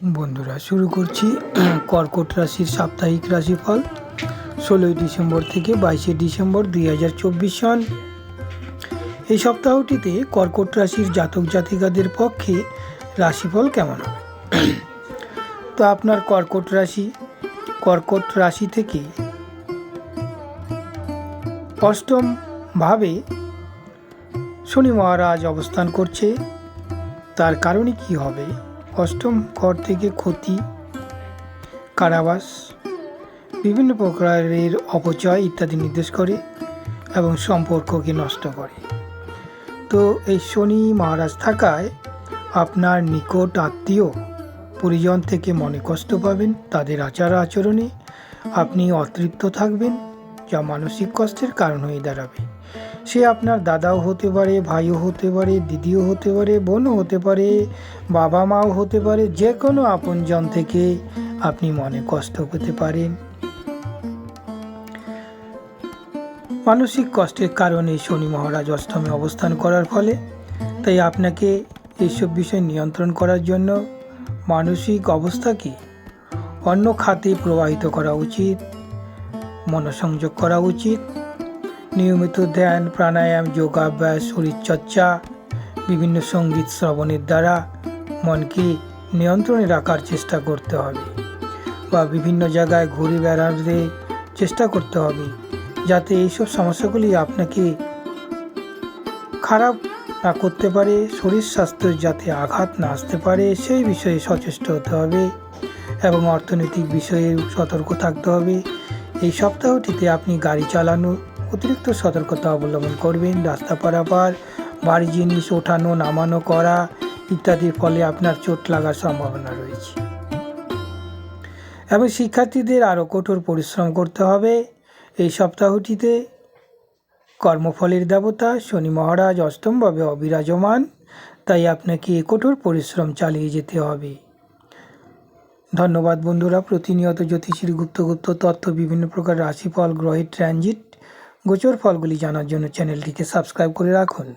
বন্ধুরা, শুরু করছি কর্কট রাশির সাপ্তাহিক রাশিফল 16ই ডিসেম্বর থেকে 22শে ডিসেম্বর 2024 সন। এই সপ্তাহটিতে কর্কট রাশির জাতক জাতিকাদের পক্ষে রাশিফল কেমন হবে। তো আপনার কর্কট রাশি থেকে অষ্টম ভাবে শনি মহারাজ অবস্থান করছে। তার কারণে কি হবে? অষ্টম ঘর থেকে ক্ষতি, কারাবাস, বিভিন্ন প্রকারের অপচয় ইত্যাদি নির্দেশ করে এবং সম্পর্ককে নষ্ট করে। তো এই শনি মহারাজ থাকায় আপনার নিকট আত্মীয় পরিজন থেকে মনে কষ্ট পাবেন। তাদের আচার আচরণে আপনি অতৃপ্ত থাকবেন, যা মানসিক কষ্টের কারণ হয়ে দাঁড়াবে। সে আপনার দাদাও হতে পারে, ভাইও হতে পারে, দিদিও হতে পারে, বোনও হতে পারে, বাবা মাও হতে পারে। যে কোনো আপনজন থেকে আপনি মনে কষ্ট পেতে পারেন। মানসিক কষ্টের কারণে শনি মহারাজ অষ্টমে অবস্থান করার ফলে তাই আপনাকে এইসব বিষয় নিয়ন্ত্রণ করার জন্য মানসিক অবস্থাকে অন্য খাতে প্রবাহিত করা উচিত, মনোসংযোগ করা উচিত। নিয়মিত ধ্যান, প্রাণায়াম, যোগাভ্যাস, শরীরচর্চা, বিভিন্ন সঙ্গীত শ্রবণের দ্বারা মনকে নিয়ন্ত্রণে রাখার চেষ্টা করতে হবে, বা বিভিন্ন জায়গায় ঘুরে বেড়াতে চেষ্টা করতে হবে, যাতে এইসব সমস্যাগুলি আপনাকে খারাপ না করতে পারে, শরীর স্বাস্থ্য যাতে আঘাত না আসতে পারে সেই বিষয়ে সচেষ্ট হতে হবে এবং অর্থনৈতিক বিষয়ে সতর্ক থাকতে হবে। এই সপ্তাহটিতে আপনি গাড়ি চালানো অতিরিক্ত সতর্কতা অবলম্বন করবেন। রাস্তা পারাপার, ভারী জিনিস ওঠানো নামানো করা ইত্যাদির ফলে আপনার চোট লাগার সম্ভাবনা রয়েছে। এবং শিক্ষার্থীদের আরও কঠোর পরিশ্রম করতে হবে। এই সপ্তাহটিতে কর্মফলের দেবতা শনি মহারাজ অষ্টমভাবে অবিরাজমান, তাই আপনাকে কঠোর পরিশ্রম চালিয়ে যেতে হবে। ধন্যবাদ বন্ধুরা। প্রতিনিয়ত জ্যোতিষীর গুপ্ত তথ্য, বিভিন্ন প্রকার রাশিফল, গ্রহের ট্রানজিট, গোচর ফলগুলি জানার জন্য চ্যানেলটিকে সাবস্ক্রাইব করে রাখুন।